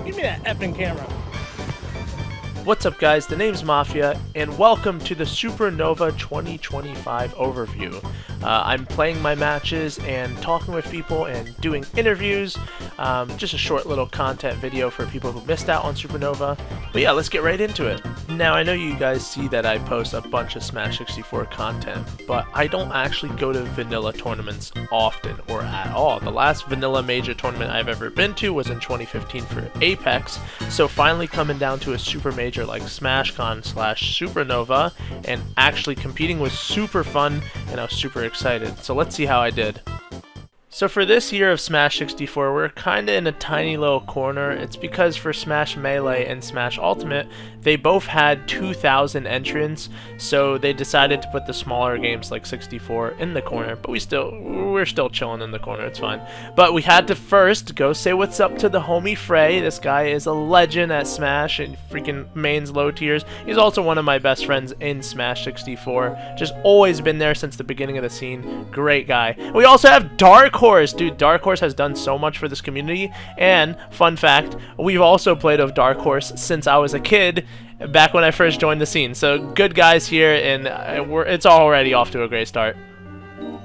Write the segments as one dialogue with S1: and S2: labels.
S1: Give me that effing camera.
S2: What's up, guys? The name's Maafia, and welcome to the Supernova 2025 overview. I'm playing my matches and talking with people and doing interviews. Just a short little content video for people who missed out on Supernova. But yeah, let's get right into it. Now, I know you guys see that I post a bunch of Smash 64 content, but I don't actually go to vanilla tournaments often or at all. The last vanilla major tournament I've ever been to was in 2015 for Apex, so finally coming down to a super major like SmashCon / Supernova and actually competing was super fun, and I was super excited. So let's see how I did. So for this year of Smash 64, we're kinda in a tiny little corner. It's because for Smash Melee and Smash Ultimate, they both had 2,000 entrants, so they decided to put the smaller games like 64 in the corner, but we're still chilling in the corner, it's fine. But we had to first go say what's up to the homie Frey. This guy is a legend at Smash and freaking mains low tiers. He's also one of my best friends in Smash 64. Just always been there since the beginning of the scene. Great guy. We also have Dark Horse. Dude, Dark Horse has done so much for this community, and fun fact, we've also played with Dark Horse since I was a kid, back when I first joined the scene. So good guys here, and it's already off to a great start.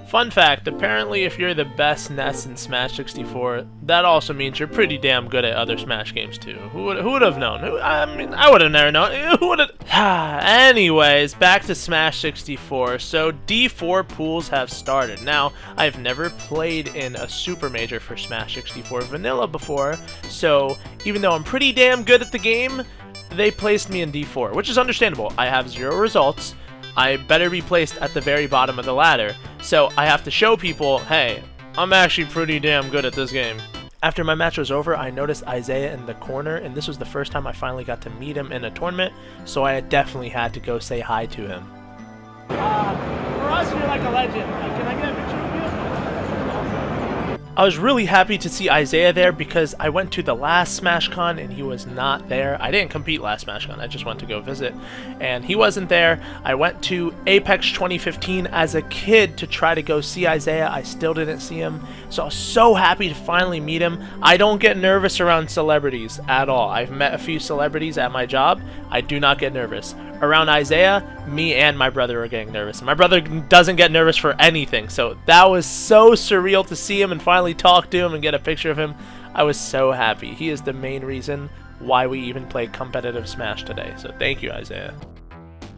S2: Fun fact, apparently if you're the best Ness in Smash 64, that also means you're pretty damn good at other Smash games too. Who would have known? I would have never known. Who would have? Anyways, back to Smash 64. So D4 pools have started. Now, I've never played in a super major for Smash 64 vanilla before, so even though I'm pretty damn good at the game, they placed me in D4, which is understandable. I have 0 results. I better be placed at the very bottom of the ladder, so I have to show people, hey, I'm actually pretty damn good at this game. After my match was over, I noticed Isaiah in the corner, and this was the first time I finally got to meet him in a tournament, so I definitely had to go say hi to him.
S1: For us, you're like a legend. Can I get a picture of you?
S2: I was really happy to see Isaiah there because I went to the last SmashCon and he was not there. I didn't compete last SmashCon, I just went to go visit, and he wasn't there. I went to Apex 2015 as a kid to try to go see Isaiah. I still didn't see him, so I was so happy to finally meet him. I don't get nervous around celebrities at all. I've met a few celebrities at my job. I do not get nervous. Around Isaiah, me and my brother are getting nervous. My brother doesn't get nervous for anything, so that was so surreal to see him and finally talk to him and get a picture of him. I was so happy. He is the main reason why we even play competitive Smash today, so thank you, Isaiah.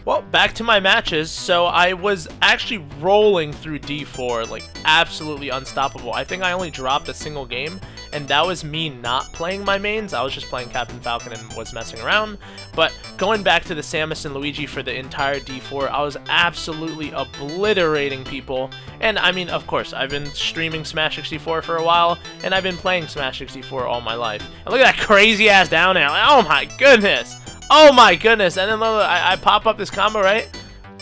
S2: Well, back to my matches. So I was actually rolling through D4, like absolutely unstoppable. I think I only dropped a single game, and that was me not playing my mains. I was just playing Captain Falcon and was messing around. But going back to the Samus and Luigi for the entire D4, I was absolutely obliterating people. And I mean, of course, I've been streaming Smash 64 for a while, and I've been playing Smash 64 all my life. And look at that crazy ass down air. Like, oh my goodness. Oh my goodness, and then look, I pop up this combo, right?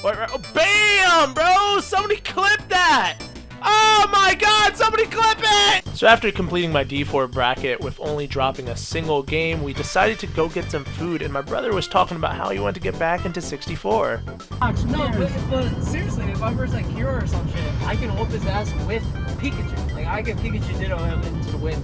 S2: Oh, bam, bro! Somebody clip that! Oh my god, somebody clip it! So after completing my D4 bracket with only dropping a single game, we decided to go get some food, and my brother was talking about how he wanted to get back into 64.
S3: No, but seriously, if I'm versus like Hero or some shit, I can whoop his ass with Pikachu. Like, I can Pikachu Ditto him into the win.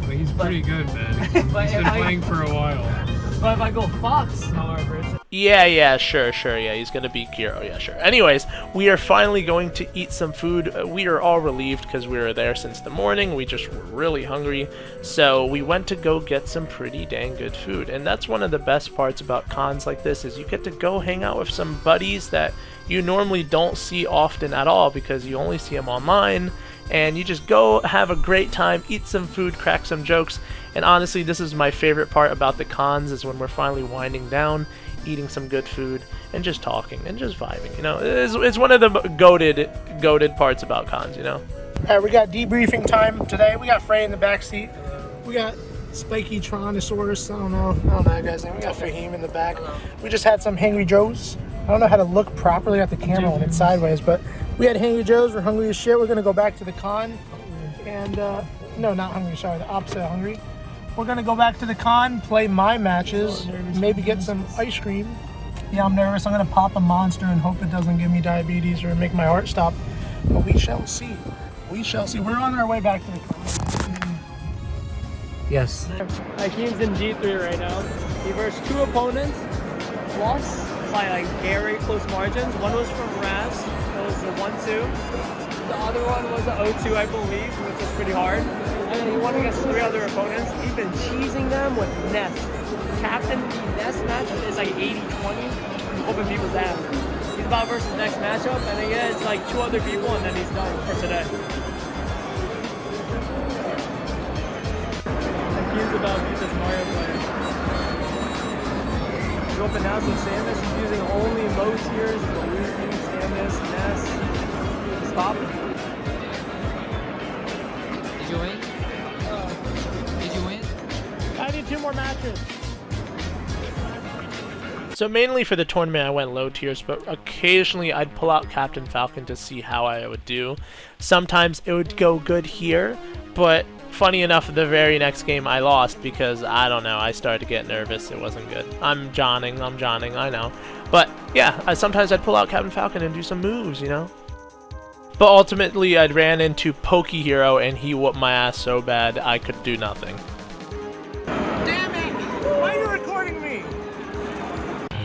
S4: But he's pretty good, man. He's been playing for a while.
S3: But if I go Fox, however, it's...
S2: Yeah, sure, yeah, he's gonna beat Kiro, yeah, sure. Anyways, we are finally going to eat some food. We are all relieved because we were there since the morning. We just were really hungry, so we went to go get some pretty dang good food. And that's one of the best parts about cons like this, is you get to go hang out with some buddies that you normally don't see often at all because you only see them online, and you just go have a great time, eat some food, crack some jokes. And honestly, this is my favorite part about the cons, is when we're finally winding down, eating some good food, and just talking and just vibing, you know. It's one of the goated parts about cons, you know.
S1: Alright, we got debriefing time today. We got Frey in the backseat. We got Spiky Tronosaurus. I don't know that guy's name. We got Fahim in the back. We just had some Hangry Joes. I don't know how to look properly at the camera when it's sideways, but we had Hangry Joes. We're hungry as shit. We're gonna go back to the con, and no, not hungry. Sorry, the opposite of hungry. We're gonna go back to the con, play my matches, maybe get some ice cream. Yeah, I'm nervous. I'm gonna pop a monster and hope it doesn't give me diabetes or make my heart stop. But we shall see. We shall see. We're on our way back to the con. Yes.
S3: Hakeem's in G3 right now. He versed 2 opponents, lost by like very close margins. One was from Raz, that was a 1-2. The other one was an 0-2, I believe, which was pretty hard. And then he won against 3 other opponents. He's been cheesing them with Nest. Captain Nest matchup is like 80-20. He's whooping people's ass. He's about versus next matchup, and then yeah, it's like 2 other people, and then he's done for today. He's about to beat this Mario player. He's open now with Samus. He's using only low tiers, Luigi, Samus, Ness. Stop.
S5: Did you win? Did you win?
S3: I need 2 more matches.
S2: So mainly for the tournament I went low tiers, but occasionally I'd pull out Captain Falcon to see how I would do. Sometimes it would go good here, but funny enough, the very next game I lost because, I don't know, I started to get nervous. It wasn't good. I'm Johning, I know. But yeah, sometimes I'd pull out Captain Falcon and do some moves, you know? But ultimately I'd ran into Pokey Hero and he whooped my ass so bad I could do nothing.
S1: Damn it! Why are you recording me?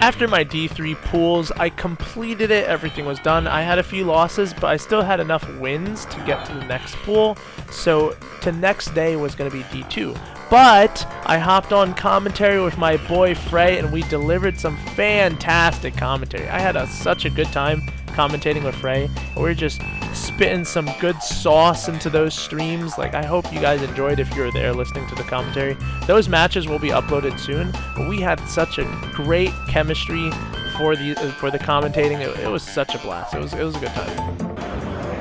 S2: After my D3 pools, I completed it, everything was done. I had a few losses, but I still had enough wins to get to the next pool, so the next day was going to be D2. But I hopped on commentary with my boy Frey, and we delivered some fantastic commentary. I had such a good time commentating with Frey, and we were just spitting some good sauce into those streams. Like, I hope you guys enjoyed if you were there listening to the commentary. Those matches will be uploaded soon, but we had such a great chemistry for the commentating. It was such a blast. It was a good time.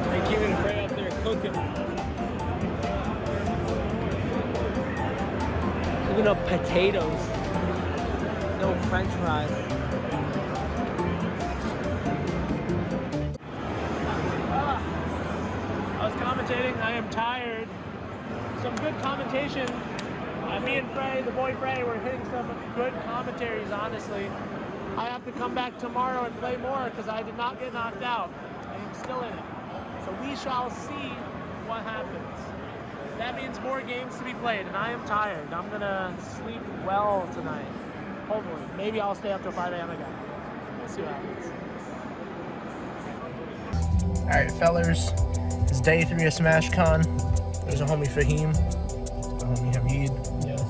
S3: They keep it Frey up there cooking. Cooking up potatoes. No French fries. I am tired. Some good commentation. Me and Frey, the boy Frey, we're hitting some good commentaries, honestly. I have to come back tomorrow and play more because I did not get knocked out. I am still in it. So we shall see what happens. That means more games to be played, and I am tired. I'm going to sleep well tonight. Hopefully. Maybe I'll stay up till 5 a.m. again. We'll see what happens.
S1: Alright, fellers. It's day 3 of SmashCon. There's a homie Fahim, a homie Hamid, yes.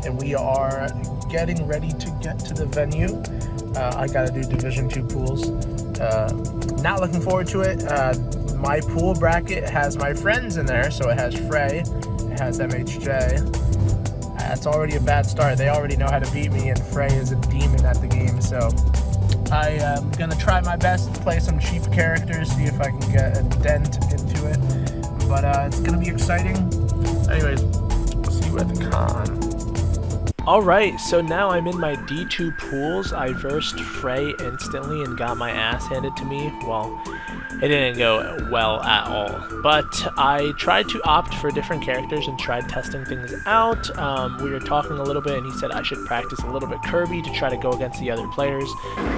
S1: And we are getting ready to get to the venue. I gotta do Division 2 pools. Not looking forward to it. My pool bracket has my friends in there, so it has Frey, it has MHJ. That's already a bad start. They already know how to beat me, and Frey is a demon at the game, so I am gonna try my best to play some cheap characters, see if I can get a dent into it. But it's gonna be exciting. Anyways, see you at the con.
S2: Alright, so now I'm in my D2 pools. I versed Frey instantly and got my ass handed to me. Well, it didn't go well at all. But I tried to opt for different characters and tried testing things out. We were talking a little bit and he said I should practice a little bit Kirby to try to go against the other players.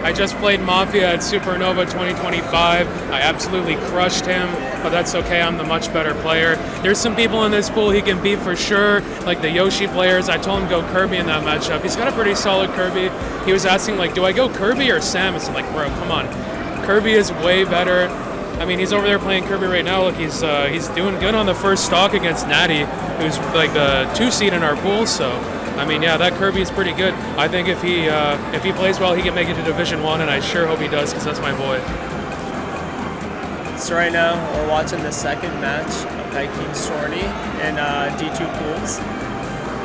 S4: I just played Maafia at Supernova 2025. I absolutely crushed him, but that's okay. I'm the much better player. There's some people in this pool he can beat for sure, like the Yoshi players. I told him go Kirby in that matchup. He's got a pretty solid Kirby. He was asking, like, do I go Kirby or Samus? I'm like, bro, come on. Kirby is way better. I mean, he's over there playing Kirby right now. Look, he's doing good on the first stock against Natty, who's like the 2 seed in our pool. So, I mean, yeah, that Kirby is pretty good. I think if he plays well, he can make it to Division 1, and I sure hope he does, because that's my boy.
S3: So right now, we're watching the second match of Hakeem Sorny in D2 pools.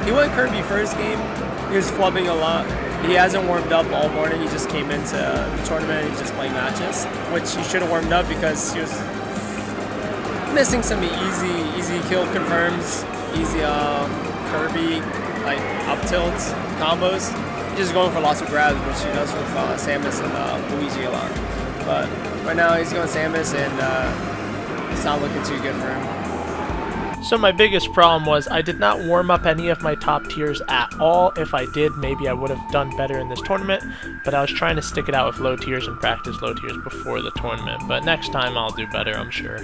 S3: He went Kirby first game. He was flubbing a lot. He hasn't warmed up all morning. He just came into the tournament and he's just playing matches, which he should have warmed up because he was missing some easy kill confirms, easy Kirby, like up tilts, combos. He's just going for lots of grabs, which he does with Samus and Luigi a lot. But right now he's going Samus and it's not looking too good for him.
S2: So my biggest problem was I did not warm up any of my top tiers at all. If I did, maybe I would have done better in this tournament, but I was trying to stick it out with low tiers and practice low tiers before the tournament. But next time I'll do better, I'm sure.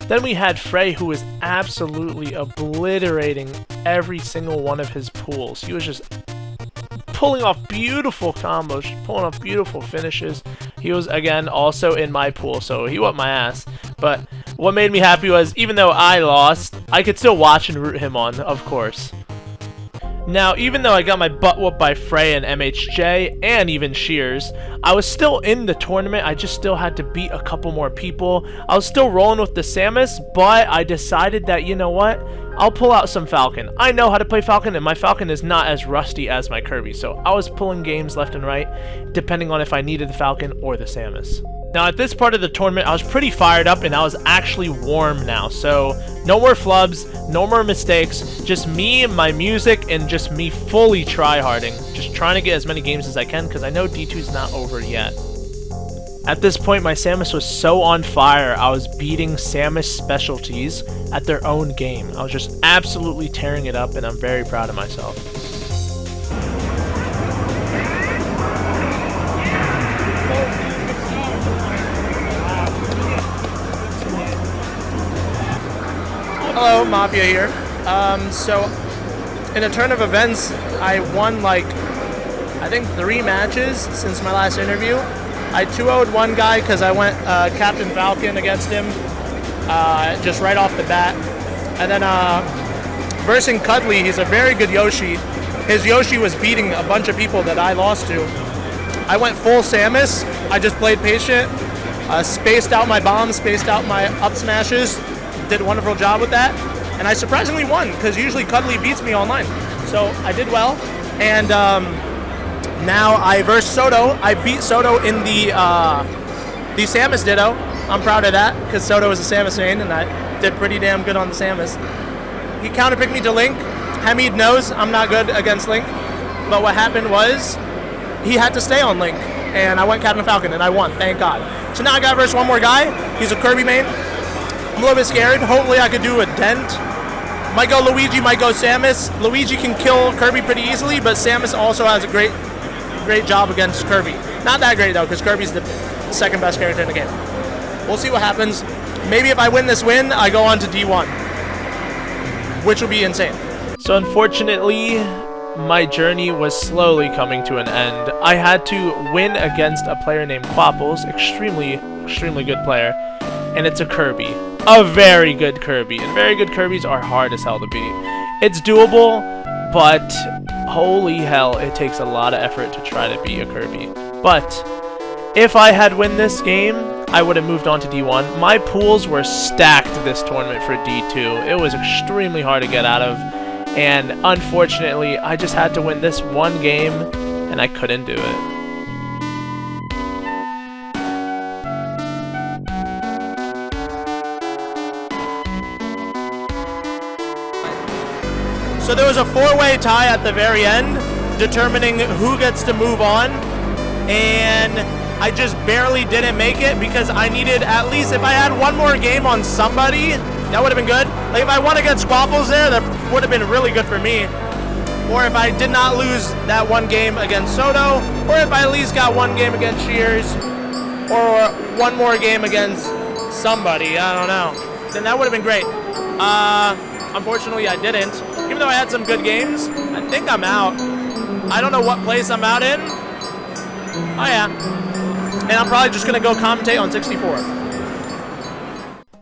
S2: Then we had Frey, who was absolutely obliterating every single one of his pools. He was just pulling off beautiful combos, pulling off beautiful finishes. He was, again, also in my pool, so he whooped my ass. But what made me happy was, even though I lost, I could still watch and root him on, of course. Now, even though I got my butt whooped by Frey and MHJ, and even Shears, I was still in the tournament. I just still had to beat a couple more people. I was still rolling with the Samus, but I decided that, you know what? I'll pull out some Falcon. I know how to play Falcon, and my Falcon is not as rusty as my Kirby, so I was pulling games left and right, depending on if I needed the Falcon or the Samus. Now, at this part of the tournament, I was pretty fired up, and I was actually warm now, so no more flubs, no more mistakes, just me, my music, and just me fully tryharding, just trying to get as many games as I can, because I know D2's not over yet. At this point, my Samus was so on fire, I was beating Samus specialties at their own game. I was just absolutely tearing it up, and I'm very proud of myself.
S1: Hello, Maafia here. So, in a turn of events, I won like, I think 3 matches since my last interview. I 2-0'd one guy because I went Captain Falcon against him just right off the bat. And then versing Cuddly, he's a very good Yoshi. His Yoshi was beating a bunch of people that I lost to. I went full Samus. I just played patient, spaced out my bombs, spaced out my up smashes, did a wonderful job with that. And I surprisingly won because usually Cuddly beats me online. So I did well. And now I versed Soto. I beat Soto in the Samus Ditto. I'm proud of that because Soto is a Samus main and I did pretty damn good on the Samus. He counterpicked me to Link. Hamid knows I'm not good against Link, but what happened was he had to stay on Link and I went Captain Falcon and I won, thank God. So now I got versus one more guy. He's a Kirby main. I'm a little bit scared. Hopefully I could do a dent. Might go Luigi, might go Samus. Luigi can kill Kirby pretty easily, but Samus also has a great job against Kirby. Not that great though, because Kirby's the second best character in the game. We'll see what happens. Maybe if I win this win, I go on to D1, which will be insane.
S2: So unfortunately, my journey was slowly coming to an end. I had to win against a player named Quapples, extremely good player, and it's a Kirby. A very good Kirby, and very good Kirbys are hard as hell to beat. It's doable, but holy hell, it takes a lot of effort to try to beat a Kirby. But if I had won this game, I would have moved on to D1. My pools were stacked this tournament for D2. It was extremely hard to get out of, and unfortunately, I just had to win this one game, and I couldn't do it.
S1: So there was a 4-way tie at the very end, determining who gets to move on, and I just barely didn't make it because I needed at least, if I had one more game on somebody, that would have been good. Like if I won against Squapples there, that would have been really good for me. Or if I did not lose that one game against Soto, or if I at least got one game against Shears, or one more game against somebody, I don't know, then that would have been great. Unfortunately, I didn't. Even though I had some good games, I think I'm out. I don't know what place I'm out in. Oh yeah. And I'm probably just gonna go commentate on 64.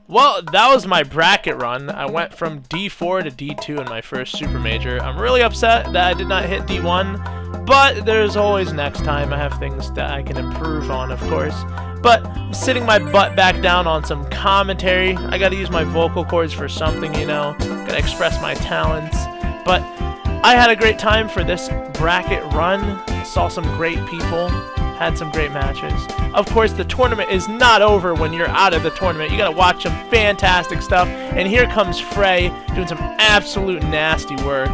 S2: Well, that was my bracket run. I went from D4 to D2 in my first Super Major. I'm really upset that I did not hit D1, but there's always next time. I have things that I can improve on, of course. But I'm sitting my butt back down on some commentary. I gotta use my vocal cords for something, you know. Gotta express my talents. But I had a great time for this bracket run. Saw some great people. Had some great matches. Of course, the tournament is not over when you're out of the tournament. You gotta watch some fantastic stuff. And here comes Frey doing some absolute nasty work.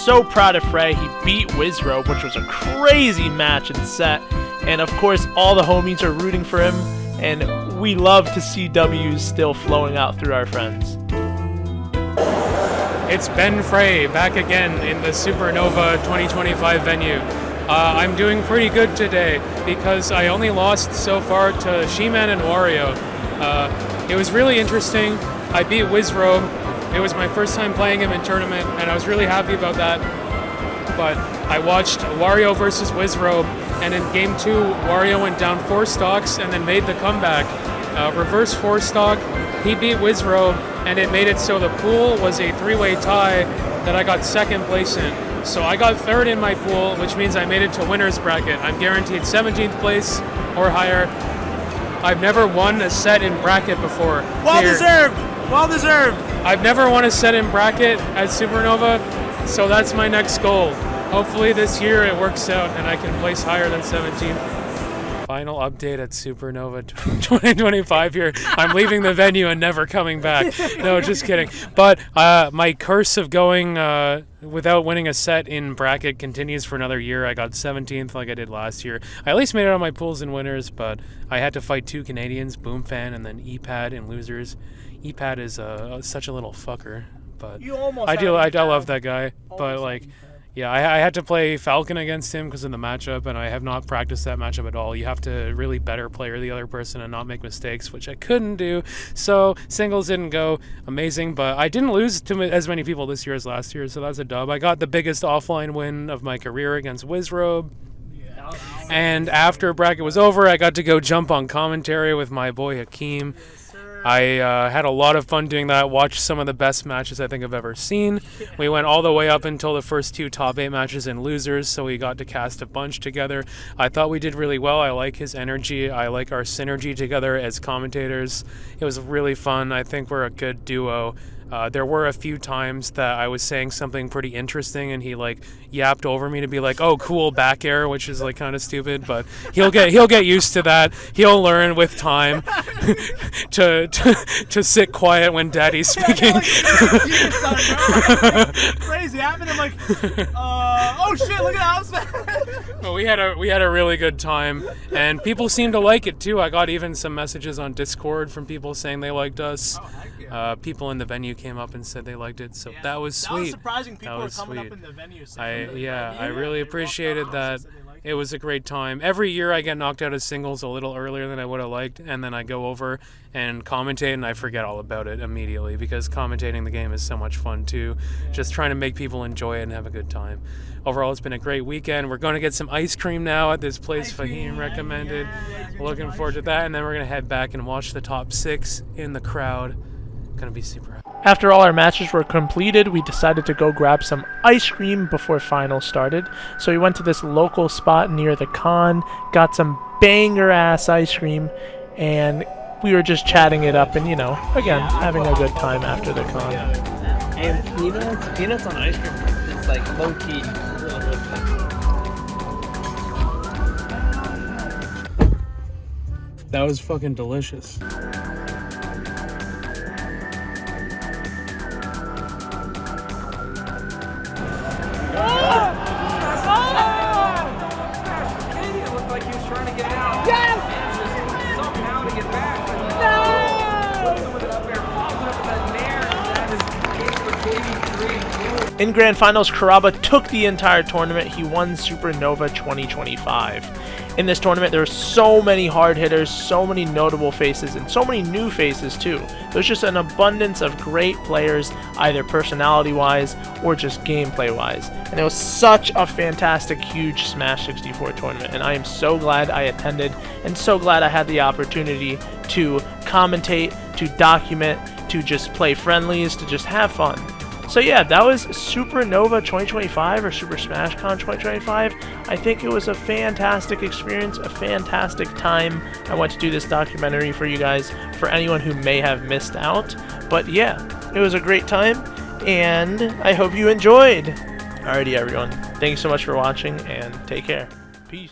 S2: so proud of Frey. He beat Wizrobe, which was a crazy match and set. And of course, all the homies are rooting for him. And we love to see W's still flowing out through our friends.
S4: It's Ben Frey back again in the Supernova 2025 venue. I'm doing pretty good today because I only lost so far to She-Man and Wario. It was really interesting. I beat Wizrobe. It was my first time playing him in tournament, and I was really happy about that. But I watched Wario versus Wizrobe, and in Game 2, Wario went down 4 stocks and then made the comeback. Reverse 4 stock, he beat Wizrobe, and it made it so the pool was a 3-way tie that I got 2nd place in. So I got 3rd in my pool, which means I made it to winner's bracket. I'm guaranteed 17th place or higher. I've never won a set in bracket before.
S1: Well deserved. Well deserved.
S4: I've never won a set in bracket at Supernova, so that's my next goal. Hopefully this year it works out and I can place higher than 17th. Final update at Supernova 2025 here. I'm leaving the venue and never coming back. No, just kidding. But my curse of going without winning a set in bracket continues for another year. I got 17th like I did last year. I at least made it on my pools and winners, but I had to fight 2 Canadians, Boomfan and then EPAD in losers. EPAD is such a little fucker, but I love that guy. But like, yeah, I had to play Falcon against him because of the matchup, and I have not practiced that matchup at all. You have to really better player the other person and not make mistakes, which I couldn't do. So singles didn't go amazing, but I didn't lose to as many people this year as last year, so that's a dub. I got the biggest offline win of my career against Wizrobe. And after bracket was over, I got to go jump on commentary with my boy Hakeem. I had a lot of fun doing that, watched some of the best matches I think I've ever seen. We went all the way up until the first 2 top 8 matches in losers, so we got to cast a bunch together. I thought we did really well. I like his energy. I like our synergy together as commentators. It was really fun. I think we're a good duo. There were a few times that I was saying something pretty interesting and he like yapped over me to be like, "Oh, cool, back air," which is like kind of stupid, but he'll get used to that. He'll learn with time to sit quiet when Daddy's speaking.
S1: Crazy happened. I'm like, oh shit! Look at that.
S4: Well, we had a really good time, and people seemed to like it too. I got even some messages on Discord from people saying they liked us. People in the venue came up and said they liked it, so that was sweet.
S1: That was surprising. People were coming
S4: sweet.
S1: up in the venue.
S4: I really appreciated that. It was a great time. Every year I get knocked out of singles a little earlier than I would have liked, and then I go over and commentate, and I forget all about it immediately because commentating the game is so much fun too. Just trying to make people enjoy it and have a good time. Overall, it's been a great weekend. We're going to get some ice cream now at this place Fahim recommended. Looking forward to that, and then we're going to head back and watch the top 6 in the crowd. Gonna be super happy.
S2: After all our matches were completed, we decided to go grab some ice cream before finals started. So we went to this local spot near the con, got some banger-ass ice cream, and we were just chatting it up and, you know, again, having a good time after the con.
S3: And peanuts on ice cream, it's like low-key.
S4: That was fucking delicious.
S2: In Grand Finals, Karaba took the entire tournament. He won Supernova 2025. In this tournament, there were so many hard hitters, so many notable faces, and so many new faces too. There's just an abundance of great players, either personality-wise or just gameplay-wise. And it was such a fantastic, huge Smash 64 tournament, and I am so glad I attended, and so glad I had the opportunity to commentate, to document, to just play friendlies, to just have fun. So yeah, that was Supernova 2025 or Super Smash Con 2025. I think it was a fantastic experience, a fantastic time. I want to do this documentary for you guys, for anyone who may have missed out. But yeah, it was a great time, and I hope you enjoyed. Alrighty everyone, thanks so much for watching, and take care. Peace.